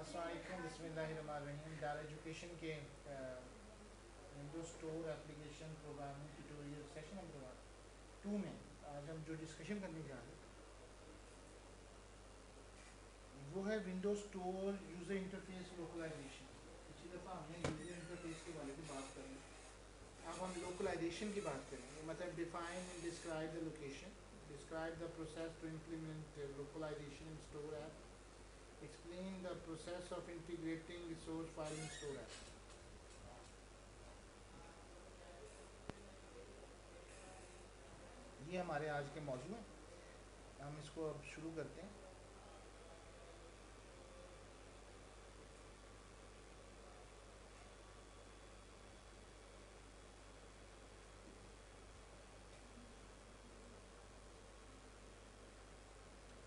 अस्सलामुअलैकुम बिस्मिल्लाहिर्रहमानिर्रहीम। डाल एजुकेशन के Windows store application programming tutorial session number 2 में आज हम जो डिस्कशन करने जा रहे हैं वो है Windows store user interface localisation. पिछली दफ़ा हमने यूज़र इंटरफेस के बारे में बात कर ली, अब हम लोकलाइजेशन की बात करेंगे। मतलब define and describe the location, describe the process to implement localisation in store app, explain the process of integrating resource file in store app। ये हमारे आज के मौजू हैं। हम इसको अब शुरू करते हैं।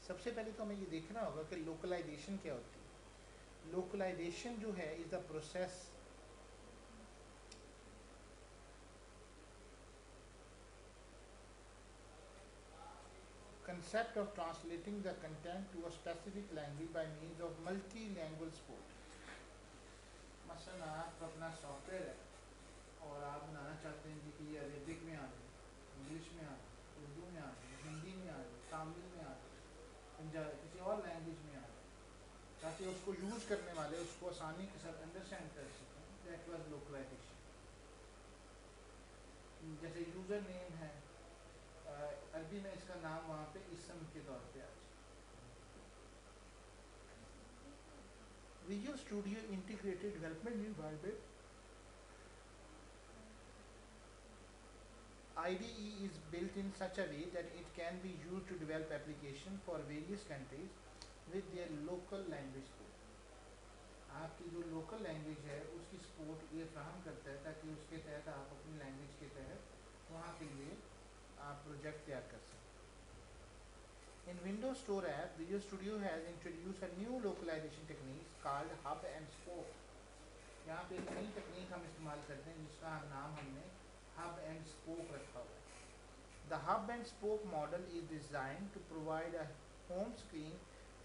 सबसे पहले तो हमें ये देखना होगा कि लोकलाइजेशन क्या होती है। लोकलाइजेशन जो है is the process concept of translating the content to a specific language by means of multilingual support। मसलन आप अपना सॉफ्टवेयर है और आप बनाना चाहते हैं जी कि ये अरेबिक में आ जाए, इंग्लिश में आ जाए, उर्दू में आ जाए, हिंदी में आ जाए, तमिल में आ जाए, पंजाबी किसी और लैंग्वेज में आ जाए, ताकि उसको यूज़ करने वाले उसको आसानी के साथ अंडरस्टैंड कर सकें। That was localisation. जैसे यूज़र नेम है, अरबी में इसका नाम वहाँ पे इसम के तौर पे आ जाए। Visual studio integrated development environment IDE is built in such a way that it can be used to develop application for various countries with their local language support। आपकी जो लोकल लैंग्वेज है उसकी सपोर्ट ये फ्राहम करता है ताकि उसके तहत आप अपनी लैंग्वेज के तहत वहाँ के लिए आप प्रोजेक्ट तैयार कर सकें। In Windows Store app, Visual Studio has introduced a new localization technique called Hub and Spoke। यहाँ पे एक नई तकनीक हम इस्तेमाल करते हैं जिसका नाम हमने Hub and Spoke रखा हुआ है। The Hub and Spoke model is designed to provide a home screen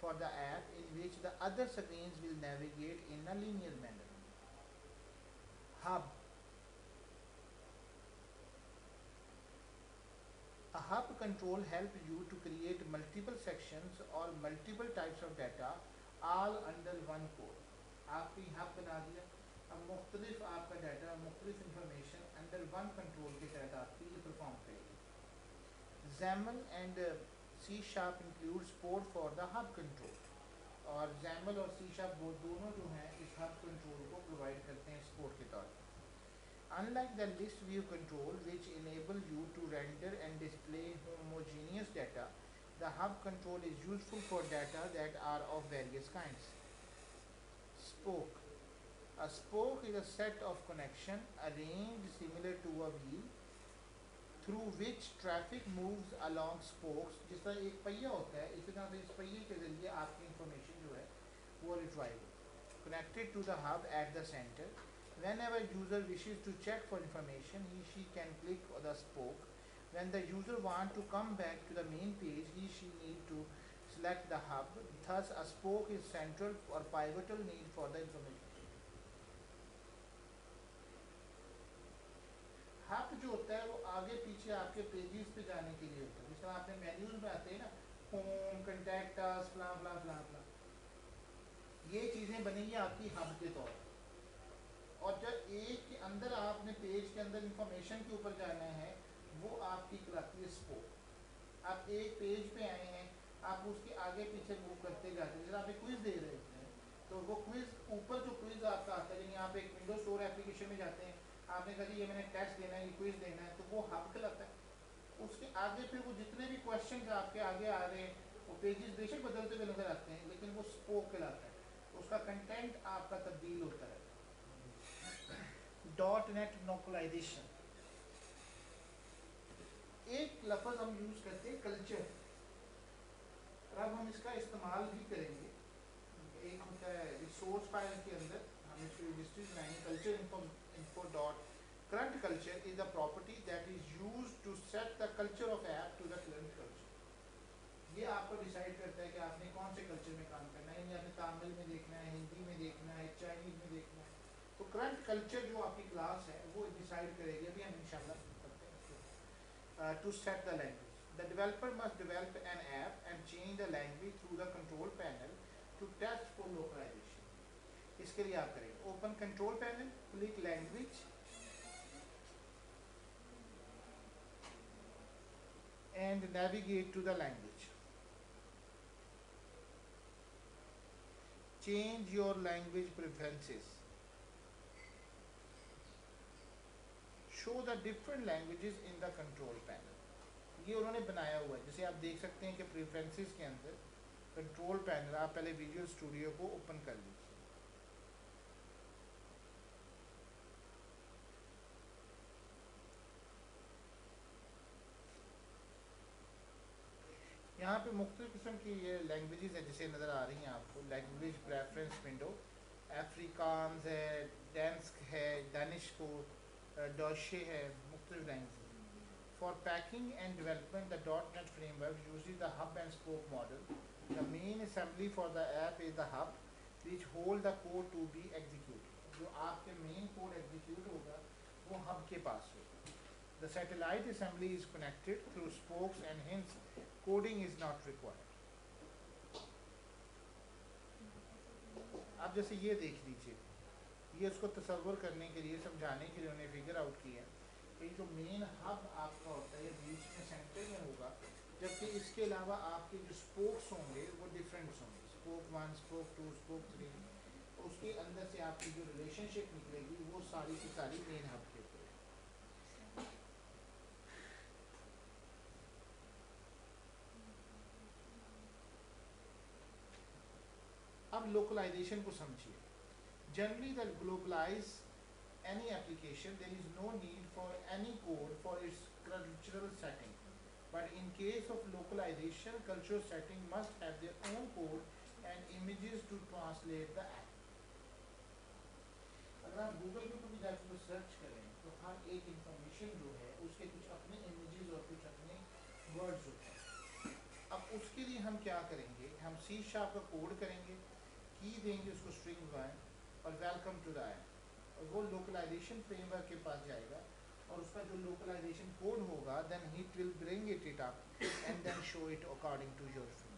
for the app in which the other screens will navigate in a linear manner। Hub, a hub control helps you to create multiple sections or multiple types of data all under one code। आपने hub बना दिया, अब मुख्तलिफ आपका data, मुख्तलिफ information under one control के तहत आपकी ये परफॉर्म करेगी। XAML and C# include support for the hub control। और XAML और C# वो दोनों जो हैं इस हब कंट्रोल को प्रोवाइड करते हैं सपोर्ट के तौर पर। Unlike the list view control which enable you to render and display homogeneous data, the hub control is useful for data that are of various kinds। Spoke, a spoke is a set of connection arranged similar to a wheel through which traffic moves along spokes। जिस तरह एक पहिया होता है इसी तरह से इस पहिए के जरिए आपकी इंफॉर्मेशन जो है वो retrieve connected to the hub at the center। Whenever user wishes to check for information, she can click on the spoke। When the user wants to come back to the main page, she need to select the hub। Thus, a spoke is central or pivotal need for the information। Hub जो होता है वो आगे पीछे आपके pages पे जाने के लिए होता है। जिस तरह आपने मेन्यूज में आते हैं ना, होम, कॉन्टैक्ट अस, फलां फलां फलां फलां, ये चीज़ें बनेंगी आपकी हब के तौर पर। और जब एक के अंदर आपने पेज के अंदर इंफॉर्मेशन के ऊपर जाना है वो आपकी कहलाती है स्पोक। आप एक पेज पे आए हैं, आप उसके आगे पीछे मूव करते जाते हैं। जैसे आप एक क्विज दे रहे होते हैं तो वो क्विज ऊपर जो क्विज आपका आता है, यानी आप एक विंडोज स्टोर एप्लीकेशन में जाते हैं, आपने कहा जी ये मैंने टेस्ट देना है, ये क्विज देना है, तो वो हब कहलाता है। उसके आगे फिर वो जितने भी क्वेश्चन आपके आगे आ रहे हैं वो पेजेस बेशक बदलते हुए नजर आते हैं लेकिन वो स्पोक कहलाता है। उसका कंटेंट आपका तब्दील होता है। .NET लोकलाइजेशन, एक लफ्ज़ हम यूज़ करते हैं कल्चर, अब हम इसका इस्तेमाल भी करेंगे। एक होता है रिसोर्स फाइल के अंदर हम इसकी रजिस्ट्री बनाएंगे culture info dot current culture is a property that is used to set the culture of app to the current culture। ये आपको डिसाइड करता है कि आपने कौन से कल्चर में काम करना है, यानी आपने तमिल में देखना है, हिंदी में तो करंट कल्चर जो आपकी क्लास है वो डिसाइड करेगी, अभी हम इंशाल्लाह करते हैं। To set the language, the developer must develop an app and change the language through the control panel to test for localisation. इसके लिए आप करेंगे open control panel, click language and navigate to the language. Change your language preferences. Show the different languages in the control panel. ये उन्होंने बनाया हुआ है, जैसे आप देख सकते हैं कि प्रेफरेंसेस के अंदर कंट्रोल पैनल, आप पहले विजुअल स्टूडियो को ओपन कर लीजिए। यहाँ पे मुख्तलिफ किस्म की ये लैंग्वेजेस है जैसे नज़र आ रही हैं आपको। लैंग्वेज प्रेफरेंस विंडो, अफ्रीकान्स है, डेंस्क है, दानिश को, डॉशे है, मुख्तलिफ language. For packing and development, the .NET framework uses the hub and spoke model. The main assembly for the app is the hub, which hold the code to be executed. जो आपके main code execute होगा वो hub के पास होगा। The satellite assembly is connected through spokes and hence coding is not required. आप जैसे ये देख लीजिए, ये उसको तसव्वुर करने के लिए, समझाने के लिए उन्हें फिगर आउट किया है कि जो मेन हब आपका होता है बीच में सेंटर में होगा, जबकि इसके अलावा आपके जो स्पोक्स होंगे वो डिफरेंट होंगे, स्पोक 1, स्पोक 2, स्पोक 3। उसके अंदर से आपकी जो रिलेशनशिप निकलेगी वो सारी की सारी मेन हब के ऊपर। अब लोकलाइजेशन को समझिए। Generally the globalize any application, there is no need for any code for its cultural setting. But in case of localization, cultural setting must have their own code and images to translate the app. अगर आप Google के ऊपर भी जाकर कोई search करें तो हर एक इंफॉर्मेशन जो है उसके कुछ अपने इमेजेस और कुछ अपने वर्ड्स होते हैं। अब उसके लिए हम क्या करेंगे, हम C# का कोड करेंगे, की देंगे उसको स्ट्रिंग 1 और वेलकम टू द ऐप, और वो लोकलाइजेशन फ्रेमवर्क के पास जाएगा और उसका जो लोकलाइजेशन कोड होगा then it will bring it up and then show it according to your friends.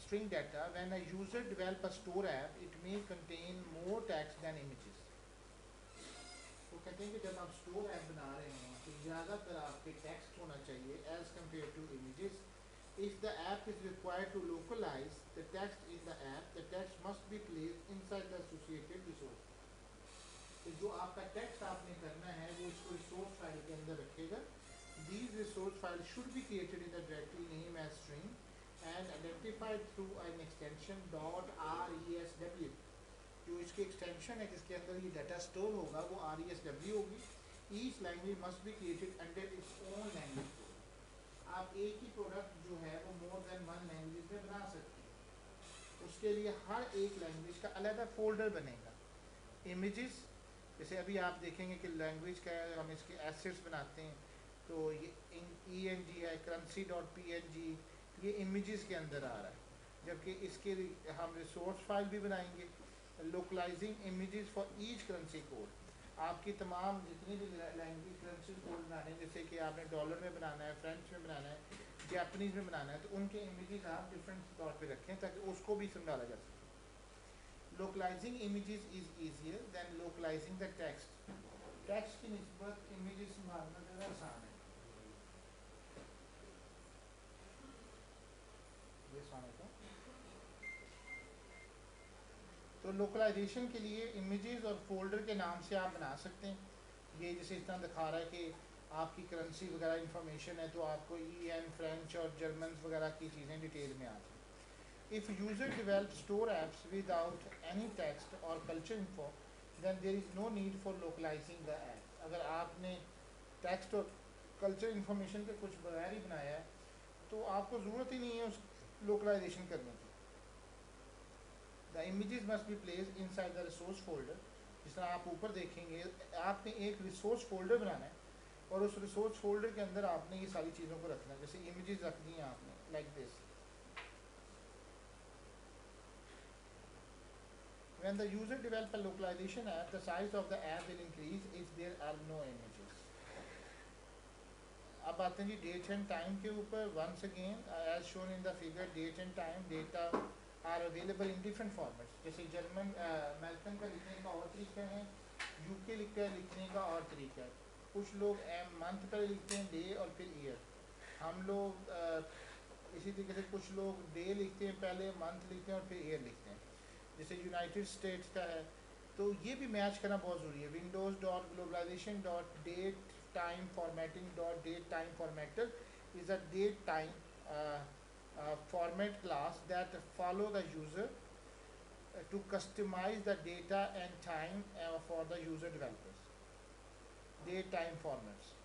string data, when a user develop a store app, it may contain more text than images. तो कहते हैं कि जब आप store app बना रहे हैं तो ज़्यादातर आपके टेक्स्ट होना चाहिए as compare to images. If the app is required to localize the text in the app, the text must be placed inside the associated resource. तो जो आपका टेक्स्ट आपने करना है वो इसको रिसोर्स फाइल के अंदर रखेगा। These resource files should be created in the directory name as string and identified through an extension .resw. जो इसकी एक्सटेंशन है जिसके अंदर ये डाटा स्टोर होगा वो RESW होगी। Each language must be created under its own language code. आप एक ही प्रोडक्ट जो है वो मोर देन 1 लैंग्वेज में बना सकते हैं। उसके लिए हर एक लैंग्वेज का अलग फोल्डर बनेगा। इमेजेस, जैसे अभी आप देखेंगे कि लैंग्वेज का हम इसके एसेट्स बनाते हैं तो ये ENG है, currency.png, ये इमेजेस के अंदर आ रहा है। जबकि इसके हम रिसोर्स फाइल भी बनाएंगे, localising images for each currency code. आपकी तमाम जितनी भी लैंग्वेज करेंसी कोड बनाने हैं, जैसे कि आपने डॉलर में बनाना है, फ्रेंच में बनाना है, जापानीज़ में बनाना है, तो उनके इमेजेस आप डिफरेंट तौर पे रखें ताकि उसको भी संभाला जा सके। Localising images is easier than localising the text. Text की निस्बत इमेजेस संभालना ज़्यादा आसान है। तो लोकलाइजेशन के लिए इमेजेस और फोल्डर के नाम से आप बना सकते हैं। ये जैसे इस तरह दिखा रहा है कि आपकी करेंसी वगैरह इंफॉर्मेशन है तो आपको EN, फ्रेंच और जर्मन वगैरह की चीज़ें डिटेल में आती हैं। If user develop store apps without any text और culture info then there is no need for localising the app. अगर आपने टेक्स्ट और कल्चर इन्फॉर्मेशन के कुछ बगैर ही बनाया है तो आपको ज़रूरत ही नहीं है उस लोकलाइजेशन करने की। The images must be placed inside the resource folder जिस तरह आप ऊपर देखेंगे, आपने एक रिसोर्स फोल्डर बनाना है और उस रिसोर्स फोल्डर के अंदर आपने ये सारी चीज़ों को रखना है। जैसे इमेजेस रखनी है आपने, like this. When the user develop a localization app, the size of the app will increase if there are no images. अब आते हैं जी डेट एंड टाइम के ऊपर। Once again as shown in the figure, date and time data are available in different formats. जैसे German American का लिखने का और तरीका है, यूके लिखने का और तरीका है। कुछ लोग मंथ पर लिखते हैं, डे और फिर ईयर। हम लोग इसी तरीके से कुछ लोग डे लिखते हैं पहले, मंथ लिखते हैं और फिर ईयर लिखते हैं, जैसे यूनाइटेड स्टेट्स का है। तो ये भी मैच करना बहुत ज़रूरी है। Windows dot globalization dot date time formatting dot date time formatter is a date time format class that follow the user to customize the data and time for the user developers. Date time formats,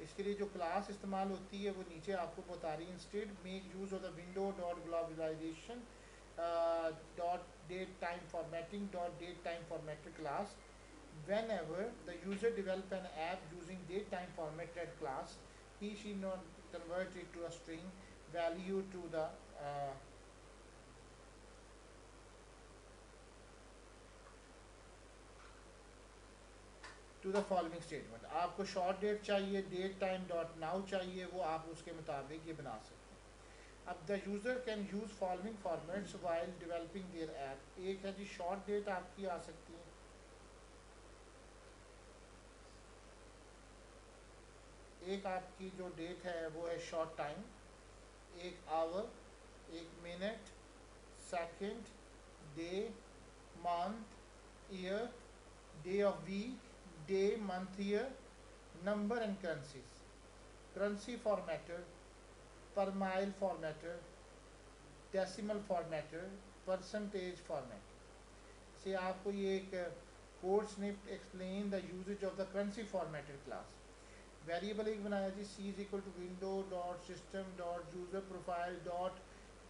इसके लिए जो class इस्तेमाल होती है वो नीचे आपको बता रही है। Instead make use of the window dot globalization dot date time formatting dot date time formatted class. Whenever the user develop an app using datetime formatted class, he she not convert it to a string value uh, to the following statement. आपको short date चाहिए, date time dot now चाहिए, वो आप उसके मुताबिक ये बना सकते हैं। अब the user can use following formats while developing their app। एक है जी short date आपकी आ सकती है, एक आपकी जो डेट है वो है शॉर्ट टाइम, एक आवर, एक minute, second, day, month, year, day of week, day, month, year, number and currencies, currency formatter, per mile formatter, decimal formatter, percentage formatter। से आपको ये एक code snippet explain the usage of the currency formatted class. Variable एक बनाया जी, C is equal to window dot system dot user profile dot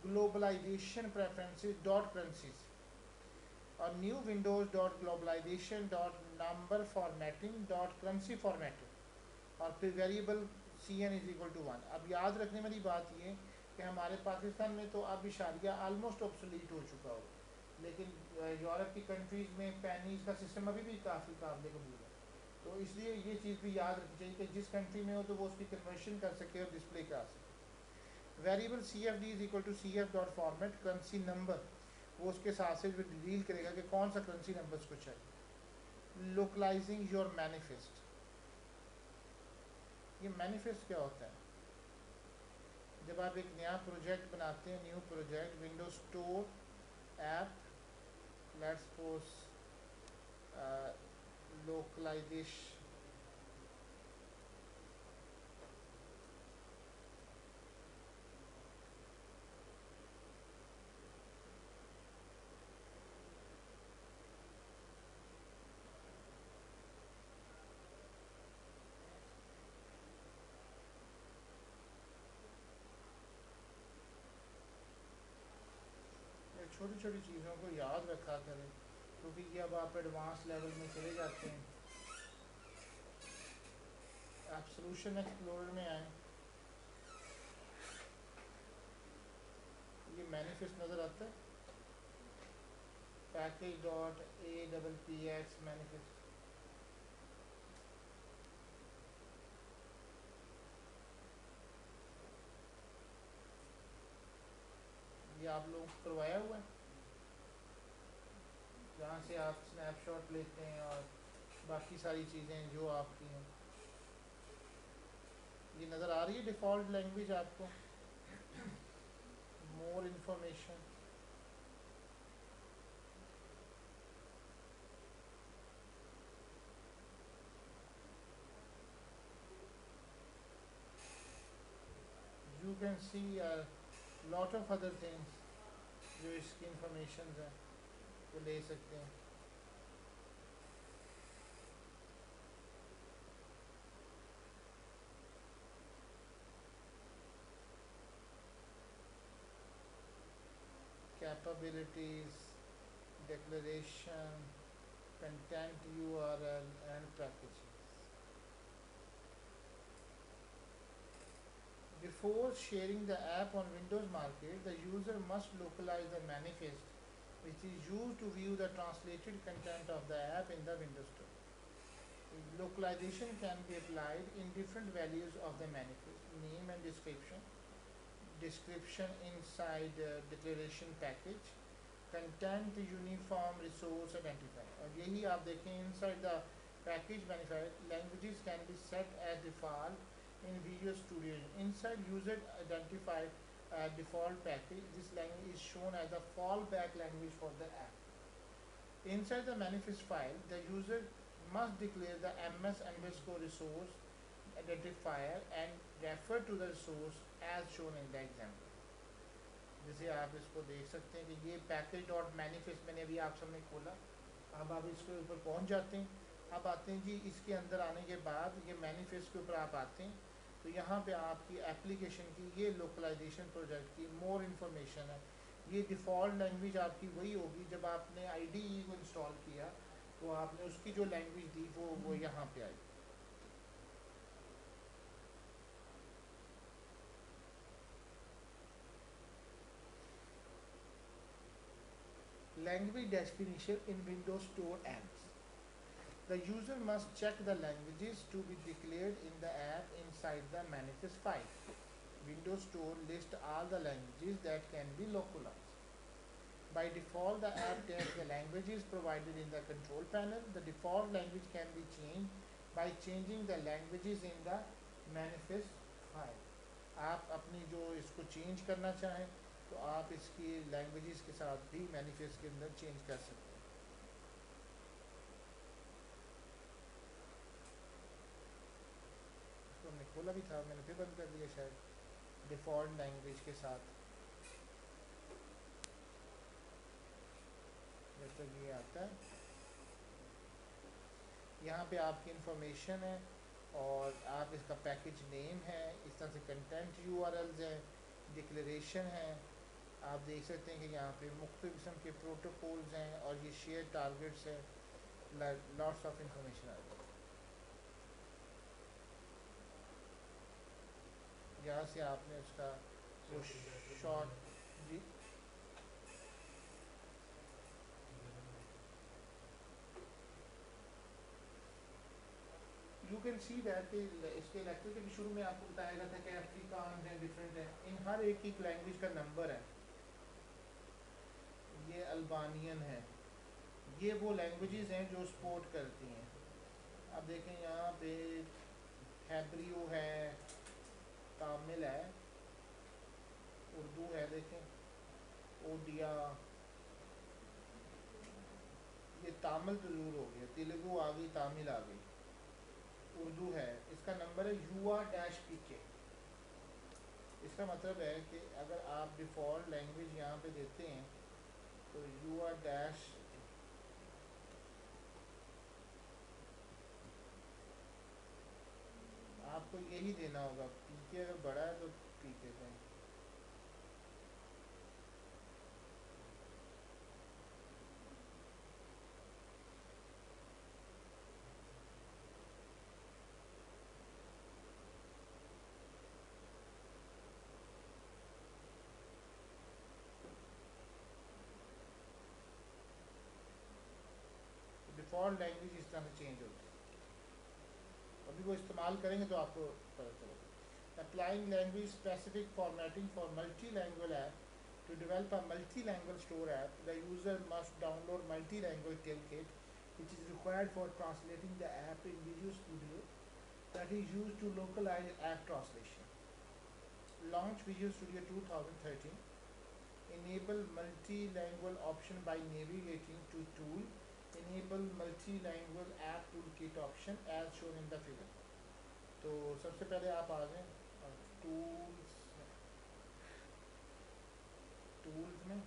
globalization preferences dot currencies, और new windows dot globalization dot number formatting dot currency formatting, और फिर variable C N is equal to one. अब याद रखने वाली बात ये कि हमारे पाकिस्तान में तो अब इशारिया आलमोस्ट ऑब्सोलीट हो चुका हो, लेकिन यूरोप की कंट्रीज़ में पैनीज़ का सिस्टम अभी भी काफ़ी काबिल कबूल है। तो इसलिए ये चीज़ भी याद रखनी चाहिए कि जिस कंट्री में हो तो वो उसकी कन्वर्शन कर सके और डिस्प्ले करा सके। Variable C F D is equal to C F dot format currency number, वो उसके साथ से डील करेगा कि कौन सा करेंसी नंबर उसको चाहिए। लोकलाइजिंग योर मैनिफेस्ट, ये मैनिफेस्ट क्या होता है? जब आप एक नया प्रोजेक्ट बनाते हैं, new project, Windows store app, let's suppose localization, छोटी छोटी चीज़ों को याद रखा करें, क्योंकि ये अब आप एडवांस लेवल में चले जाते हैं। आप सोल्यूशन एक्सप्लोरर में आए, ये मैनिफेस्ट नज़र आता है, package dot A double P x manifest. ये आप लोगों को करवाया हुआ है, जहाँ से आप स्नैपशॉट लेते हैं और बाकी सारी चीज़ें जो आपकी हैं। ये नज़र आ रही है डिफ़ॉल्ट लैंग्वेज आपको, more information, you can see lot of other things जो इसकी इंफॉर्मेशन हैं वो ले सकते हैं। Capabilities, declaration, content URL and package. Before sharing the app on Windows Market, the user must localize the manifest which is used to view the translated content of the app in the Windows Store. Localization can be applied in different values of the manifest, name and description inside declaration package, content uniform resource identifier. और यही आप देखें inside the package manifest languages can be set as default in Visual Studio. Inside user identified default package, this language is shown as a fallback language for the app. Inside the manifest file, the user must declare the ms underscore resource identifier and refer to the resource as shown in the example. जैसे आप इसको देख सकते हैं कि ये package dot manifest मैंने अभी आप सबने खोला, अब आप इसके ऊपर पहुंच जाते हैं। अब आते हैं जी इसके अंदर आने के बाद ये मैनिफेस्ट के ऊपर आप आते हैं तो यहाँ पे आपकी एप्लीकेशन की ये लोकलाइजेशन प्रोजेक्ट की मोर इन्फॉर्मेशन है। ये डिफ़ॉल्ट लैंग्वेज आपकी वही होगी जब आपने IDE को इंस्टॉल किया तो आपने उसकी जो लैंग्वेज दी वो यहाँ पे आई। Language definition in Windows Store apps. The user must check the languages to be declared in the app inside the manifest file. Windows Store lists all the languages that can be localized. By default, the app takes the languages provided in the control panel. The default language can be changed by changing the languages in the manifest file. आप अपनी जो इसको change करना चाहें तो आप इसकी languages के साथ भी मैनिफेस्ट के अंदर चेंज कर सकते हैं। इसको हमने खोला भी था, मैंने फिर बंद कर दिया शायद। डिफ़ॉल्ट लैंग्वेज के साथ जब तक ये आता है, यहाँ पे आपकी इंफॉर्मेशन है और आप इसका पैकेज नेम है, इस तरह से कंटेंट URLs है, डिक्लेरेशन है। आप देख सकते हैं कि यहाँ पे मुख्तलिफ किस्म के प्रोटोकॉल्स हैं और ये शेयर टारगेट्स है, लॉट्स ऑफ इंफॉर्मेशन आ जाए। यहाँ से आपने उसका वो शॉर्ट जी यू कैन सी दैट इसके लेक्चर के शुरू में आपको बताया गया था कि अफ्रीकान हैं, डिफरेंट हैं, इन हर एक लैंग्वेज का नंबर है। ये अल्बानियन है, ये वो लैंग्वेजेस हैं जो सपोर्ट करती हैं। अब देखें यहाँ पे हैब्रियो है, तामिल है, उर्दू है, देखें ओडिया, ये तामिल तो जरूर हो गया, तेलुगु आ गई, तामिल आ गई, उर्दू है। इसका नंबर है UR-PK। इसका मतलब है कि अगर आप डिफ़ॉल्ट लैंग्वेज यहाँ पे देते हैं तो UR- आपको यही देना होगा। PK अगर बड़ा है तो PK दें। डिफ़ॉल्ट लैंग्वेज इस तरह से चेंज होती है। अभी वो इस्तेमाल करेंगे तो आपको पता चलेगा। Applying language specific formatting for multi language app. To develop a multi-language store app, the user must download multi-language toolkit, which is required for translating the app in Visual Studio that is used to localize app translation. Launch Visual Studio 2013. Enable multilingual option by navigating to Tool. Enable multilingual app toolkit option as shown in the figure. तो सबसे पहले आप आ जाएं tools में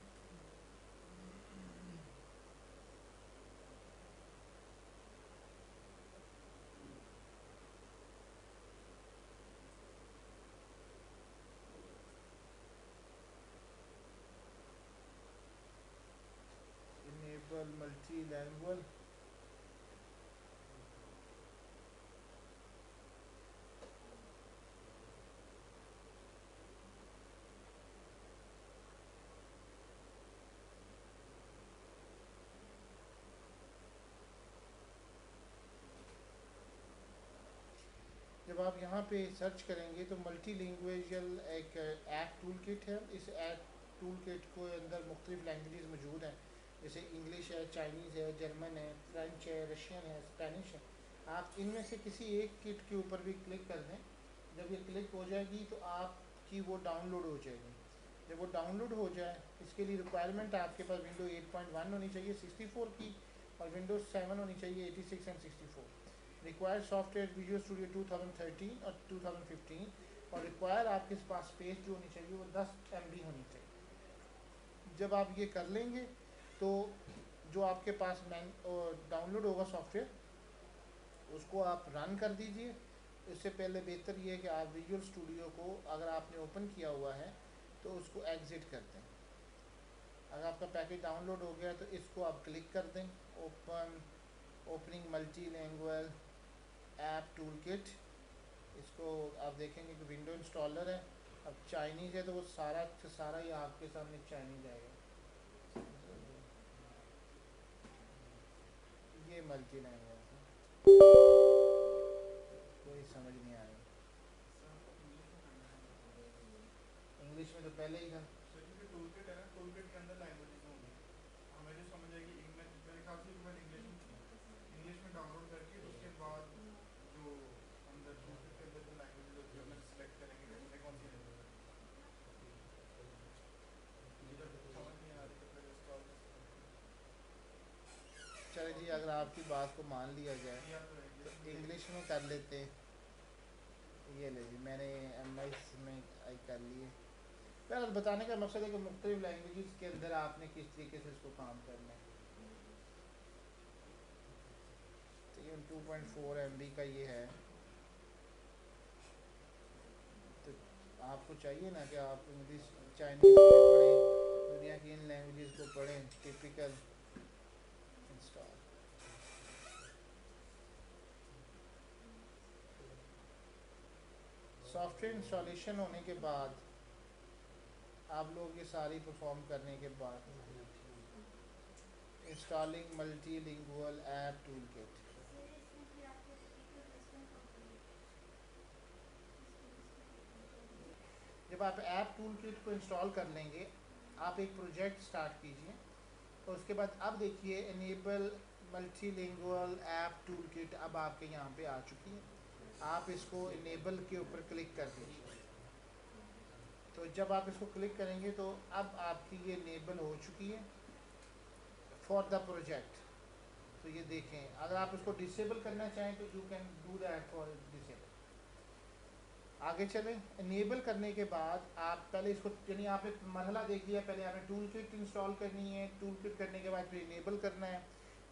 enable मल्टीलैंग्वेज यहाँ पे search करेंगे तो मल्टी लैंग्वेजल एक ऐप टूल किट है। इस ऐप टूल किट को अंदर मुख्तलिफ लैंग्वेजेस मौजूद हैं, जैसे इंग्लिश है, चाइनीज़ है, जर्मन है, फ्रेंच है, रशियन है, स्पेनिश है। आप इनमें से किसी एक किट के ऊपर भी क्लिक कर दें। जब ये क्लिक हो जाएगी तो आपकी वो डाउनलोड हो जाएगी। जब वो डाउनलोड हो जाए, इसके लिए रिक्वायरमेंट आपके पास विंडो 8.1 होनी चाहिए 64 की, और विंडोज़ 7 होनी चाहिए 86 and 64। Required software visual studio 2013 और 2015, और रिक्वायर आपके पास स्पेस जो होनी चाहिए वो 10 MB होनी चाहिए। जब आप ये कर लेंगे तो जो आपके पास डाउनलोड होगा सॉफ्टवेयर, उसको आप रन कर दीजिए। इससे पहले बेहतर ये है कि आप विजुअल स्टूडियो को अगर आपने ओपन किया हुआ है तो उसको एग्ज़िट कर दें। अगर आपका पैकेज डाउनलोड हो गया तो इसको आप क्लिक कर दें, opening multi language app tool kit. इसको आप देखेंगे कि विंडो इंस्टॉलर है। अब चाइनीज़ है तो वो सारा सारा ही आपके सामने चाइनीज़ आएगा। ये मल्टी लैंग्वेज है, कोई समझ नहीं आ रही। इंग्लिश में तो पहले ही था। सर क्योंकि टूल किट है ना, टूल किट के अंदर लैंग्वेजेस होंगी, हमें जो समझ आएगी मेरे ख्याल से मैं इंग्लिश में डाउनलोड करके उसके बाद जो अंदर टूल किट के अंदर जो लैंग्वेजेस होती है हमें सेलेक्ट करेंगे कि हमें कौन सी लैंग्वेज है। जब समझ नहीं आ रही तो फिर इंस्टॉल चलो जी, अगर आपकी बात को मान लिया जाए या तो तो इंग्लिश में इंग्लिश में कर लेते हैं। ये ले जी, मैंने MS में आई कर लिए। यार बताने का मकसद है कि मुख्तलिफ लैंग्वेजेस के अंदर आपने किस तरीके से इसको काम करना है। तो ये 2.4 MB का ये है, तो आपको चाहिए ना कि आप इंग्लिश चाइनीज़ को भी पढ़ें, दुनिया की इन लैंग्वेजेस को पढ़ें। Typical install. सॉफ्टवेयर इंस्टॉलेशन होने के बाद आप लोग ये सारी परफॉर्म करने के बाद installing multilingual app tool kit. जब आप ऐप टूल किट को इंस्टॉल कर लेंगे, आप एक प्रोजेक्ट स्टार्ट कीजिए। तो उसके बाद अब देखिए enable multilingual app tool kit अब आपके यहाँ पे आ चुकी है। आप इसको इनेबल के ऊपर क्लिक कर दीजिए। तो जब आप इसको क्लिक करेंगे तो अब आपकी ये इनेबल हो चुकी है फॉर द प्रोजेक्ट। तो ये देखें, अगर आप इसको डिसेबल करना चाहें तो you can do that for disable. आगे चलें। इनेबल करने के बाद आप पहले इसको, यानी आप एक मरहला देख लिया, पहले आपने टूल किट इंस्टॉल करनी है, टूल किट करने के बाद फिर इनेबल करना है।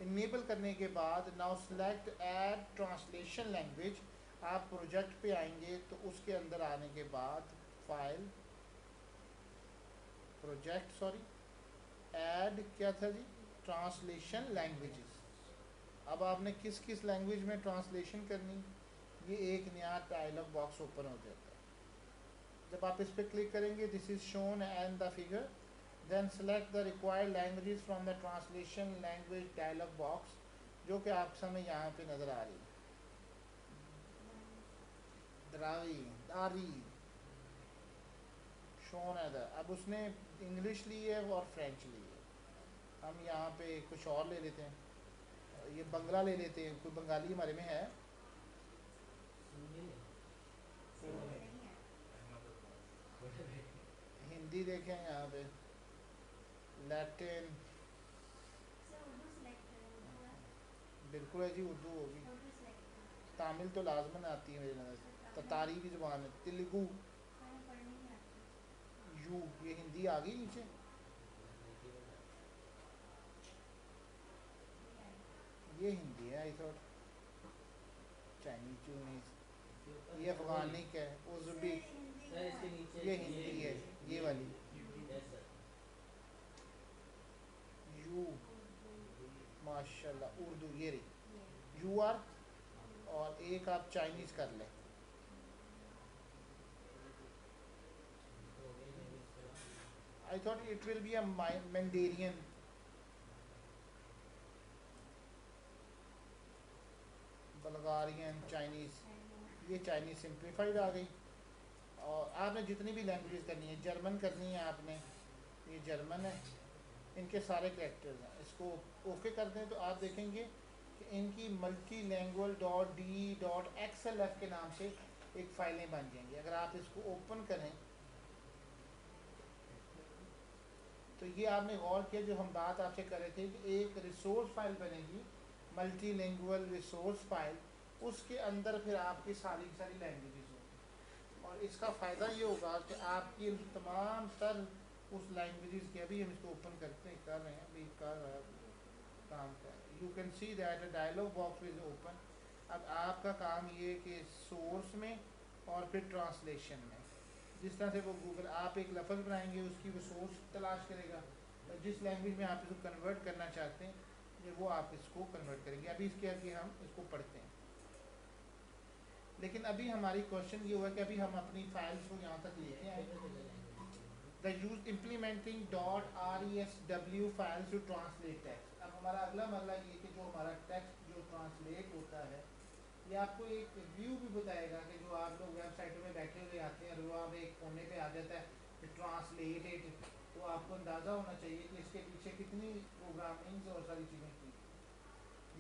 इनेबल करने के बाद now select add translation language. आप प्रोजेक्ट पे आएंगे तो उसके अंदर आने के बाद फाइल प्रोजेक्ट सॉरी ऐड क्या था जी, ट्रांसलेशन लैंग्वेजेस। अब आपने किस किस लैंग्वेज में ट्रांसलेशन करनी, ये एक नया डायलॉग बॉक्स ओपन हो जाता है। जब आप इस पर क्लिक करेंगे, this is shown and the figure, then select the required languages from the translation language dialog box, जो कि आप समय यहाँ पे नज़र आ रही है। द्रावी दारी शोन है द, अब उसने इंग्लिश ली है और फ्रेंच ली है। हम यहाँ पे कुछ और ले लेते हैं, ये बंगला ले लेते हैं, कोई बंगाली हमारे में है। हिंदी देखें यहाँ पे, लैटिन, बिल्कुल है जी, उर्दू होगी। तामिल तो लाजमन आती है मेरी नज़र से, ततारी भी ज़ुबान है, तेलुगू, यू, ये हिंदी आ गई नीचे। ये हिंदी है, आई थॉट चाइनीज चूनीज, ये अफगानिक है, उज़्बेक, ये हिंदी है, ये वाली यू, माशाल्लाह उर्दू, ये रही यू आर। और एक आप चाइनीज़ कर लें, I thought it will be a Mandarin, Bulgarian Chinese, ये चाइनीज़ सिंप्लीफाइड आ गई। और आपने जितनी भी लैंग्वेजेस करनी है, जर्मन करनी है आपने, ये जर्मन है, इनके सारे कैरेक्टर्स हैं। इसको ओके कर दें तो आप देखेंगे कि इनकी multi language dot D dot XLF के नाम से एक फ़ाइलें बन जाएंगी। अगर आप इसको ओपन करें तो ये आपने गौर किया, जो हम बात आपसे कर रहे थे कि एक रिसोर्स फाइल बनेगी, मल्टी लैंग्वेज रिसोर्स फाइल, उसके अंदर फिर आपकी सारी की सारी लैंग्वेजेस होंगी। और इसका फ़ायदा ये होगा कि आपकी तमाम तर उस लैंग्वेजेस के, अभी हम इसको ओपन करते हैं, कर रहे हैं, अभी कर रहा है काम का, you can see that a dialog box is open. अब आपका काम ये कि सोर्स में और फिर ट्रांसलेशन में, जिस तरह से वो गूगल, आप एक लफ्ज़ बनाएंगे, उसकी वो सोर्स तलाश करेगा, और जिस लैंग्वेज में आप इसको कन्वर्ट करना चाहते हैं ये वो आप इसको कन्वर्ट करेंगे। अभी इसके आगे हम इसको पढ़ते हैं। लेकिन अभी हमारी क्वेश्चन ये हुआ कि अभी हम अपनी फाइल्स को यहाँ तक लेके आए, the use implementing .resw files to translate text. अब हमारा अगला मरला ये कि जो हमारा टेक्स्ट जो ट्रांसलेट होता है, ये आपको एक व्यू भी बताएगा कि जो आप लोग वेबसाइटों में बैठे हुए आते हैं और वो आप एक कोने पे आ जाता है ट्रांसलेटेड, तो आपको अंदाज़ा होना चाहिए कि इसके पीछे कितनी प्रोग्रामिंग और सारी चीज़ें की।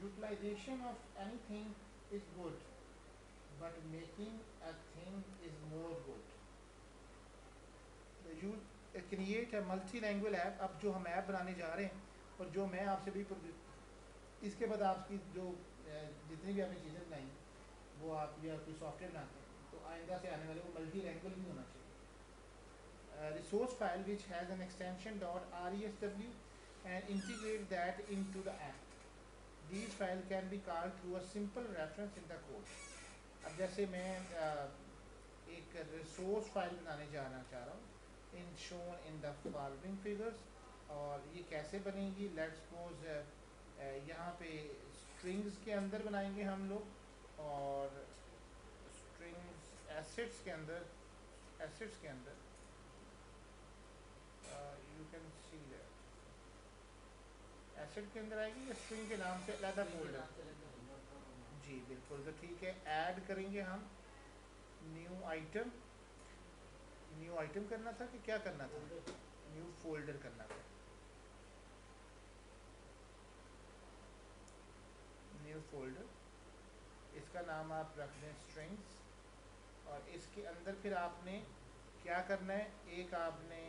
Utilization of anything is good but making a thing is more good. You create a multi language app. अब जो हम ऐप बनाने जा रहे हैं और जो मैं आपसे भी इसके बाद आपकी जो जितनी भी आपने चीज़ें बनाई वो आप या कोई सॉफ्टवेयर बनाते हैं तो आइंदा से आने वाले वो मल्टी लैंग्वेज भी होना चाहिए। Resource file which has an extension .resw and integrate that into the app. These file can be called through a simple reference in the code. अब जैसे मैं एक रिसोर्स फाइल बनाने जाना चाह रहा हूँ in shown in the following figures, और ये कैसे बनेगी, लेट्स सपोज यहाँ पे स्ट्रिंग्स के अंदर बनाएंगे हम लोग, और स्ट्रिंग्स एसेट्स के अंदर, एसेट्स के अंदर you can see that asset के अंदर आएगी या स्ट्रिंग के नाम से अलग फोल्डर। जी बिल्कुल, तो ठीक है, ऐड करेंगे हम न्यू आइटम। न्यू आइटम करना था कि क्या करना था, न्यू फोल्डर करना था, न्यू फोल्डर, इसका नाम आप रख दें स्ट्रिंग्स। और इसके अंदर फिर आपने क्या करना है, एक आपने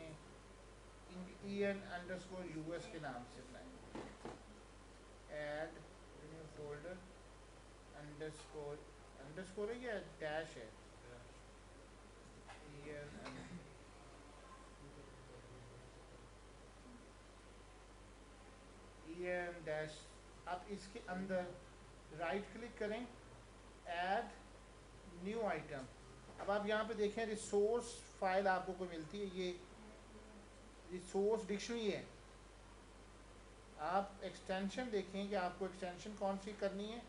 en_us के नाम से बनाए, add new folder underscore, underscore है या डैश है, en डैश। अब इसके अंदर राइट क्लिक करें, ऐड न्यू आइटम। अब आप यहाँ पे देखें रिसोर्स फाइल आपको कोई मिलती है, ये रिसोर्स डिक्शनरी है। आप एक्सटेंशन देखें कि आपको एक्सटेंशन कौन सी करनी है,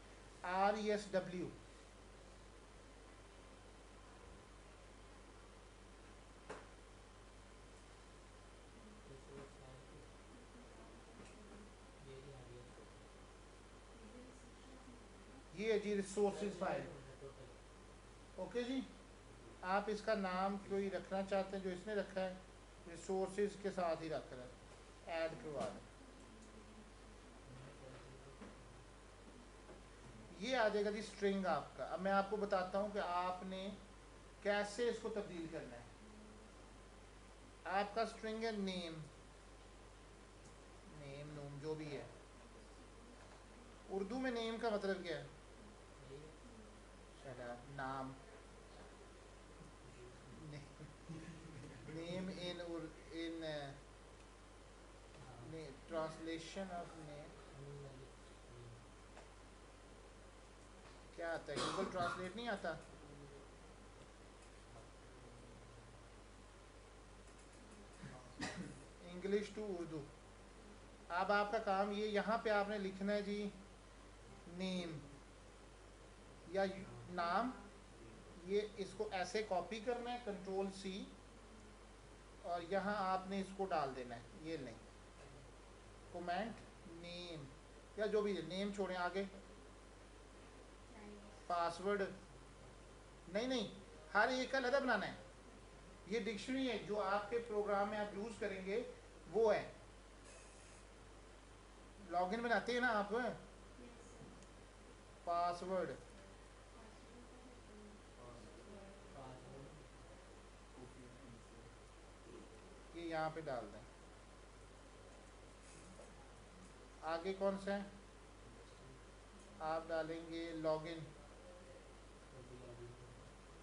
RESW। ये है जी रिसोर्सेज फाइल। ओके जी, आप इसका नाम कोई रखना चाहते हैं, जो इसने रखा है रिसोर्सेज के साथ ही रख रहा है, ऐड करवा दें, ये आ जाएगा जी स्ट्रिंग आपका। अब मैं आपको बताता हूँ कि आपने कैसे इसको तब्दील करना है। आपका स्ट्रिंग है नेम, नेम नूम जो भी है। उर्दू में नेम का मतलब क्या है, नाम, name in translation of name क्या आता है, गूगल ट्रांसलेट नहीं आता। English to Urdu. अब आपका काम ये, यहाँ पे आपने लिखना है जी नेम या नाम, ये इसको ऐसे कॉपी करना है Ctrl+C, और यहाँ आपने इसको डाल देना है, ये नहीं कमेंट नेम या जो भी है, नेम छोड़ें, आगे पासवर्ड नहीं नहीं, हर एक का अलग बनाना है। ये डिक्शनरी है जो आपके प्रोग्राम में आप यूज़ करेंगे, वो है। लॉगिन बनाते हैं ना आप, पासवर्ड ये यहाँ पे डाल दें। आगे कौन सा है? आप डालेंगे लॉगिन,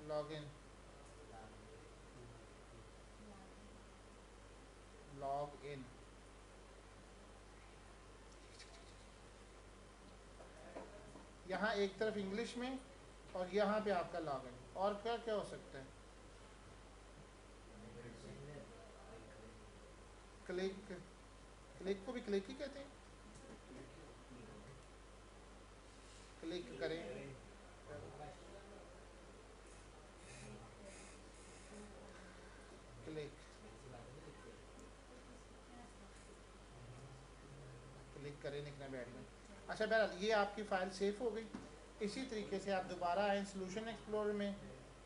लॉगिन, लॉग इन। यहाँ एक तरफ इंग्लिश में और यहाँ पे आपका लॉगिन। और क्या क्या हो सकता है? क्लिक, क्लिक को भी क्लिक ही कहते हैं। क्लिक करें, क्लिक, क्लिक करें, लिखना बैठ में। अच्छा बहरहाल ये आपकी फ़ाइल सेव हो गई। इसी तरीके से आप दोबारा आएँ सॉल्यूशन एक्सप्लोरर में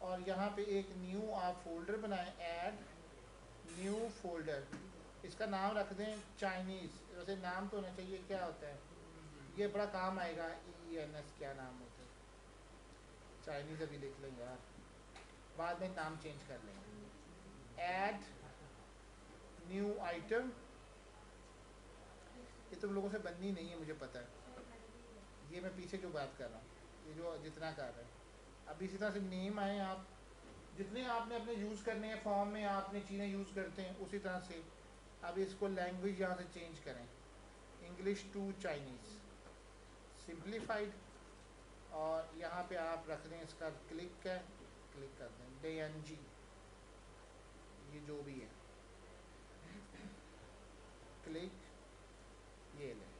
और यहाँ पे एक न्यू आप फोल्डर बनाएं, ऐड न्यू फोल्डर। इसका नाम रख दें चाइनीज़। वैसे नाम तो होना चाहिए, क्या होता है ये, बड़ा काम आएगा। ENS क्या नाम होता है? चाइनीज़ अभी लिख लेंगे यार, बाद में नाम चेंज कर लेंगे। Add new item. ये तुम लोगों से बननी नहीं है मुझे पता है, ये मैं पीछे जो बात कर रहा हूँ, ये जो जितना कर रहे हैं। अब इसी तरह से नेम आए, आप जितने आपने अपने यूज़ करने हैं फॉर्म में आपने चीज़ें यूज़ करते हैं उसी तरह से। अब इसको लैंग्वेज यहाँ से चेंज करें, इंग्लिश टू चाइनीज़, सिंप्लीफाइड। और यहाँ पे आप रख दें इसका क्लिक है, क्लिक कर दें DNG, ये जो भी है, क्लिक, ये लें।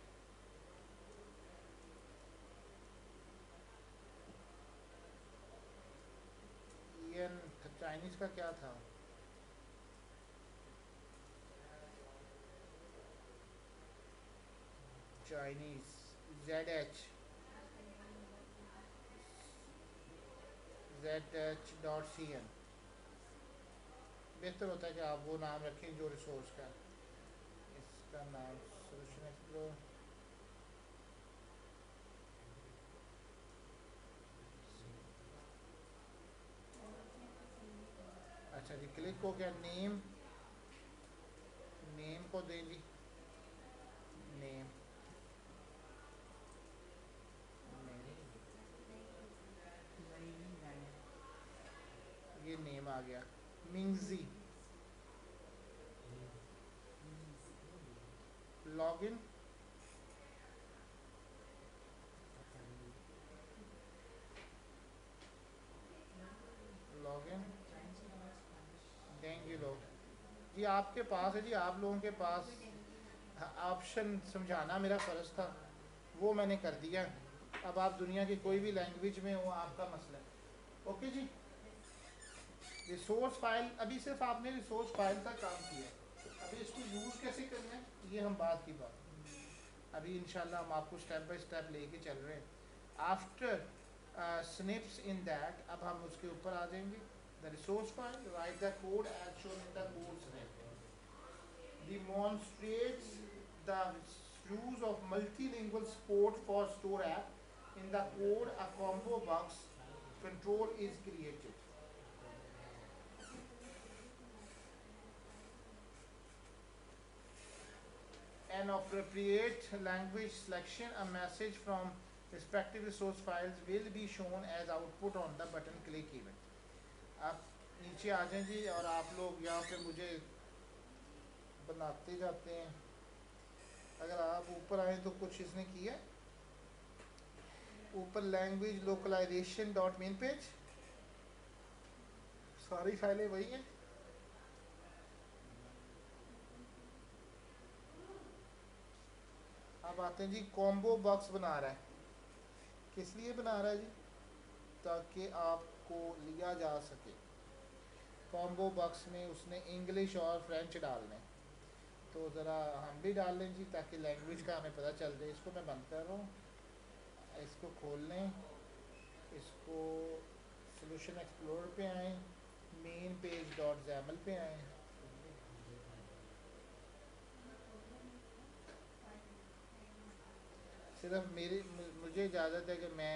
EN चाइनीज़ का क्या था? Chinese ZH.CN। बेहतर होता है कि आप वो नाम रखें जो रिसोर्स का। इसका नाम सोल्यूशन एक्सप्लोर, अच्छा जी क्लिक हो गया। नेम, नेम को दें जी, नेम, ये नेम आ गया। मिंगजी, लॉगिन, लॉगिन, देंगे लोग जी। आपके पास है जी, आप लोगों के पास ऑप्शन समझाना मेरा फ़र्ज़ था, वो मैंने कर दिया। अब आप दुनिया की कोई भी लैंग्वेज में हो, आपका मसला है। ओके जी। रिसोर्स फाइल, अभी सिर्फ आपने रिसोर्स फाइल का काम किया, अभी इसको यूज़ कैसे करना है ये हम बात की बात, अभी इंशाल्लाह हम आपको स्टेप बाय स्टेप लेके चल रहे हैं। आफ्टर स्निप्स इन दैट, अब हम उसके ऊपर आ जाएंगे। The resource file, right the code as shown in the code snip, demonstrates the use of multilingual support for store app. In the code, a combo box control is created. An appropriate language selection, a message from respective resource files will be shown as output on the button click event. आप नीचे आ जाएं जी और आप लोग यहाँ पे मुझे बनाते जाते हैं। अगर आप ऊपर आए तो कुछ इसने किया ऊपर, language localization dot main page, सारी फाइलें वही हैं। अब आते हैं जी, कॉम्बो बॉक्स बना रहा है, किस लिए बना रहा है जी? ताकि आपको लिया जा सके। कॉम्बो बॉक्स में उसने इंग्लिश और फ्रेंच डालने, तो ज़रा हम भी डाल लें जी ताकि लैंग्वेज का हमें पता चल जाए। इसको मैं बंद कर रहा हूँ, इसको खोल लें, इसको सोल्यूशन एक्सप्लोर पे आए, मेन पेज डॉट जैमल पे आए। सिर्फ मुझे इजाज़त है कि मैं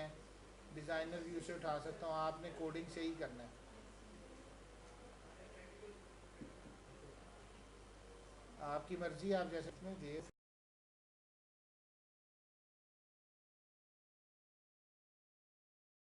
डिज़ाइनर व्यू से उठा सकता हूँ, आपने कोडिंग से ही करना है। आपकी मर्ज़ी, आप जैसे में देर